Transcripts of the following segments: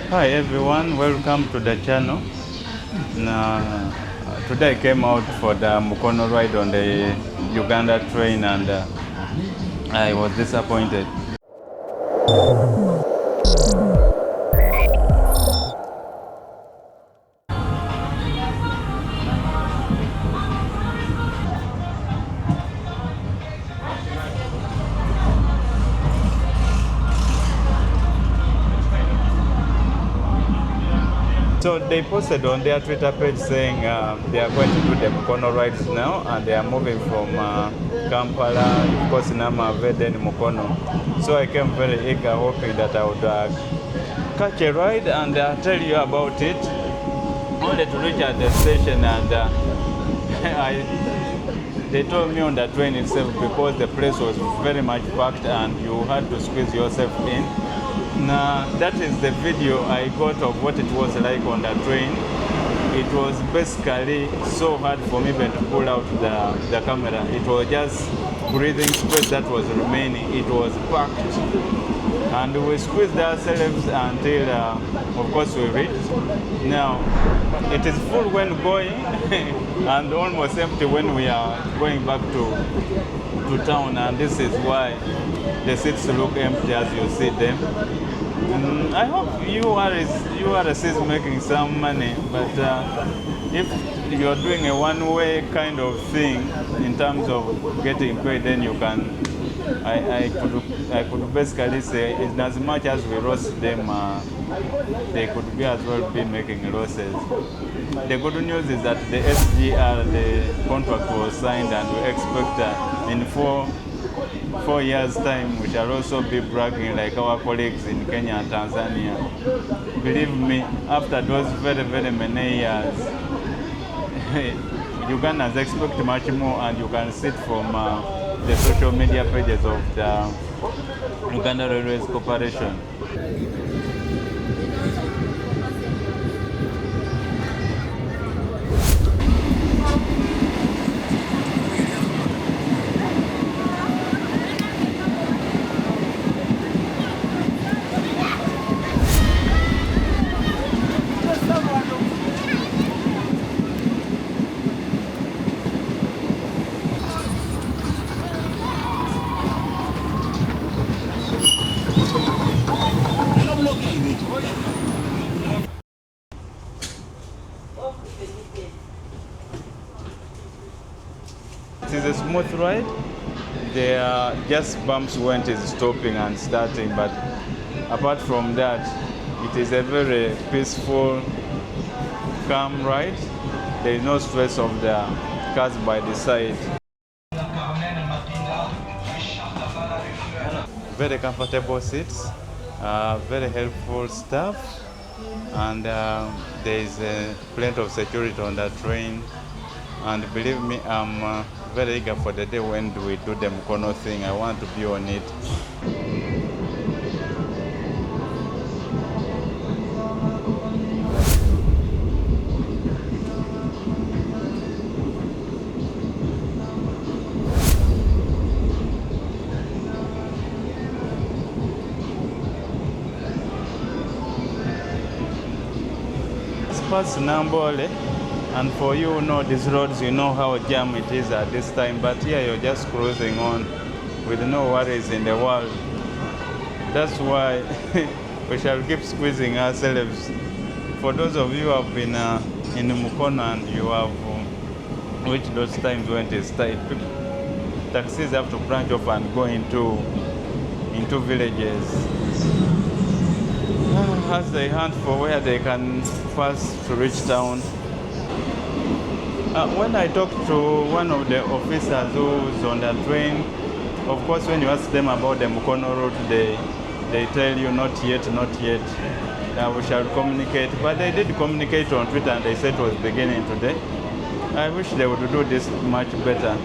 Hi everyone, welcome to the channel. Now, today I came out for the Mukono ride on the Uganda train and I was disappointed. So they posted on their Twitter page saying they are going to do the Mukono rides now and they are moving from Kampala, of course, Namave, then Mukono. So I came very eager, hoping that I would catch a ride and tell you about it. Only to reach at the station and they told me on the train itself because the place was very much packed and you had to squeeze yourself in. Now, that is the video I got of what it was like on the train. It was basically so hard for me even to pull out the camera. It was just breathing space that was remaining. It was packed. And we squeezed ourselves until, of course, we reached. Now, it is full when going and almost empty when we are going back to town. And this is why the seats look empty as you see them. I hope you are making some money, but if you are doing a one-way kind of thing in terms of getting paid, then you can. I could basically say, in as much as we roast them, they could be as well be making losses. The good news is that the SGR, the contract was signed, and we expect in 4 years' time, we shall also be bragging like our colleagues in Kenya and Tanzania. Believe me, after those very, very many years, Ugandans expect much more, and you can see it from the social media pages of the Uganda Railways Corporation. It is a smooth ride. There are just bumps when it is stopping and starting, but apart from that, it is a very peaceful, calm ride. There is no stress of the cars by the side. Very comfortable seats, very helpful staff, and there is plenty of security on the train. And believe me, I'm very eager for the day when we do the Mukono thing. I want to be on it. It's past Nambole. And for you who know these roads, you know how jam it is at this time. But here you're just cruising on with no worries in the world. That's why we shall keep squeezing ourselves. For those of you who have been in Mukono and you have reached those times when it is tight, taxis have to branch off and go into villages as they hunt for where they can pass to reach town. When I talked to one of the officers who's on the train, of course, when you ask them about the Mukono route, they tell you not yet. We shall communicate. But they did communicate on Twitter and they said it was beginning today. I wish they would do this much better.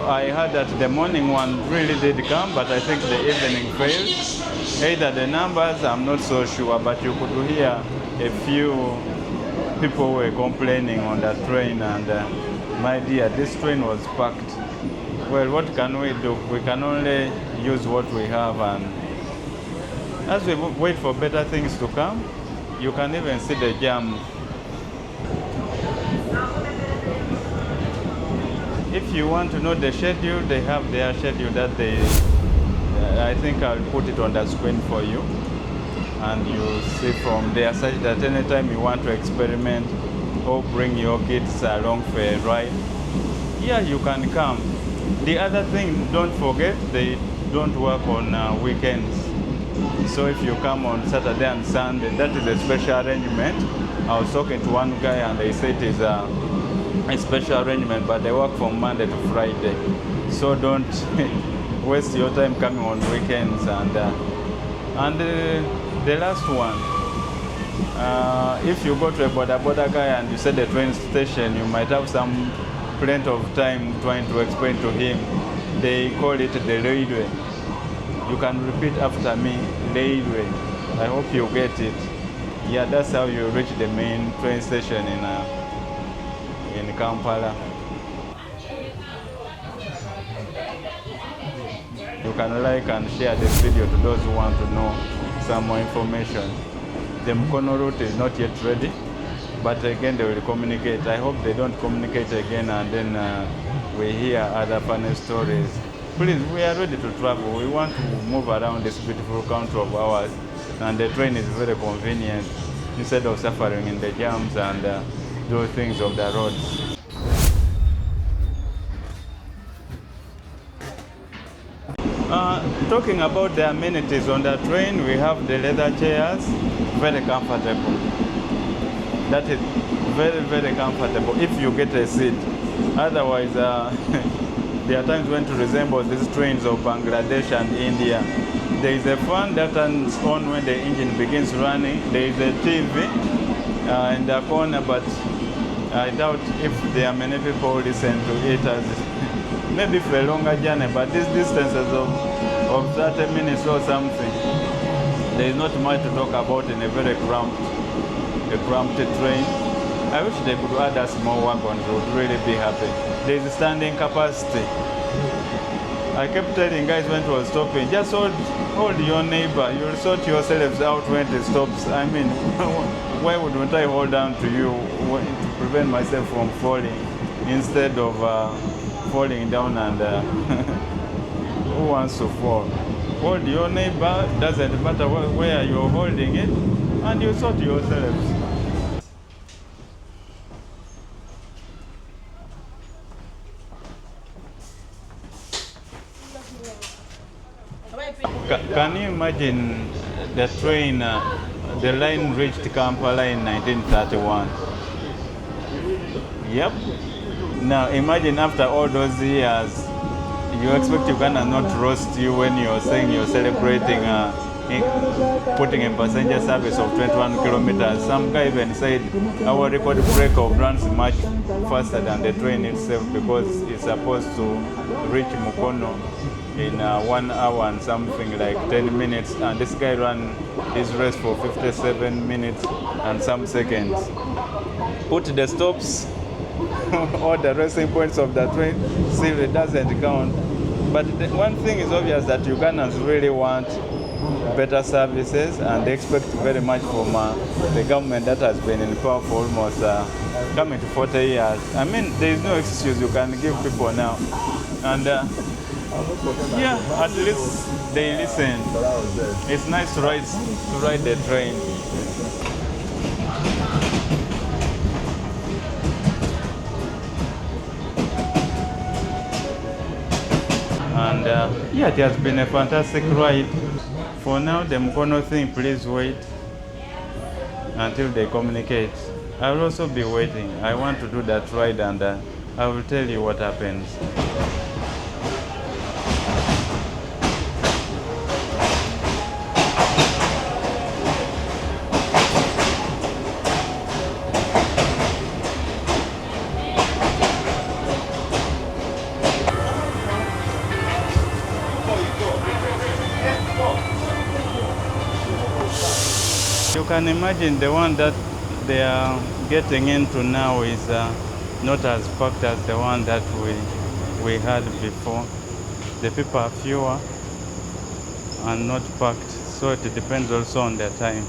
I heard that the morning one really did come, but I think the evening failed. Either the numbers, I'm not so sure, but you could hear a few people were complaining on that train, and my dear, this train was packed. Well, what can we do? We can only use what we have, and as we wait for better things to come, You can even see the jam. If you want to know the schedule, they have their schedule that they, I think I'll put it on the screen for you. And you see from there such that anytime you want to experiment or bring your kids along for a ride, yeah, you can come. The other thing, don't forget, they don't work on weekends. So if you come on Saturday and Sunday, that is a special arrangement. I was talking to one guy and they said it is a special arrangement, but they work from Monday to Friday. So don't waste your time coming on weekends. And the last one, if you go to a border guy and you set the train station, you might have some plenty of time trying to explain to him. They call it the railway. You can repeat after me, railway. I hope you get it. Yeah, that's how you reach the main train station in Kampala. You can like and share this video to those who want to know some more information. The Mukono route is not yet ready, but again they will communicate. I hope they don't communicate again and then we hear other funny stories. Please, we are ready to travel. We want to move around this beautiful country of ours, and the train is very convenient instead of suffering in the jams and those things of the roads. Talking about the amenities on the train, we have the leather chairs, very comfortable. That is very, very comfortable if you get a seat. Otherwise, there are times when to resemble these trains of Bangladesh and India. There is a fan that turns on when the engine begins running. There is a TV in the corner, but I doubt if there are many people listen to it as maybe for a longer journey, but these distances of 30 minutes or something, there is not much to talk about in a very cramped train. I wish they could add a small wagon, we would really be happy. There is standing capacity. I kept telling guys when it was stopping, just hold your neighbor, you'll sort yourselves out when it stops. I mean, why wouldn't I hold down to you to prevent myself from falling instead of falling down and who wants to fall? Hold your neighbor, doesn't matter where you're holding it, and you sort yourselves. Can you imagine the train, the line reached Kampala in 1931? Yep. Now imagine after all those years, you expect Uganda not to roast you when you're saying you're celebrating putting a passenger service of 21 kilometers. Some guy even said our record break of runs much faster than the train itself because it's supposed to reach Mukono in 1 hour and something like 10 minutes, and this guy ran his race for 57 minutes and some seconds. Put the stops all the racing points of the train, still it doesn't count. But one thing is obvious, that Ugandans really want better services, and they expect very much from the government that has been in power for almost coming to 40 years. I mean, there is no excuse you can give people now. And yeah, at least they listen. It's nice to ride the train. And yeah, it has been a fantastic ride. For now, the Mukono thing, please wait until they communicate. I will also be waiting. I want to do that ride, and I will tell you what happens. You can imagine the one that they are getting into now is not as packed as the one that we had before. The people are fewer and not packed, so it depends also on their time.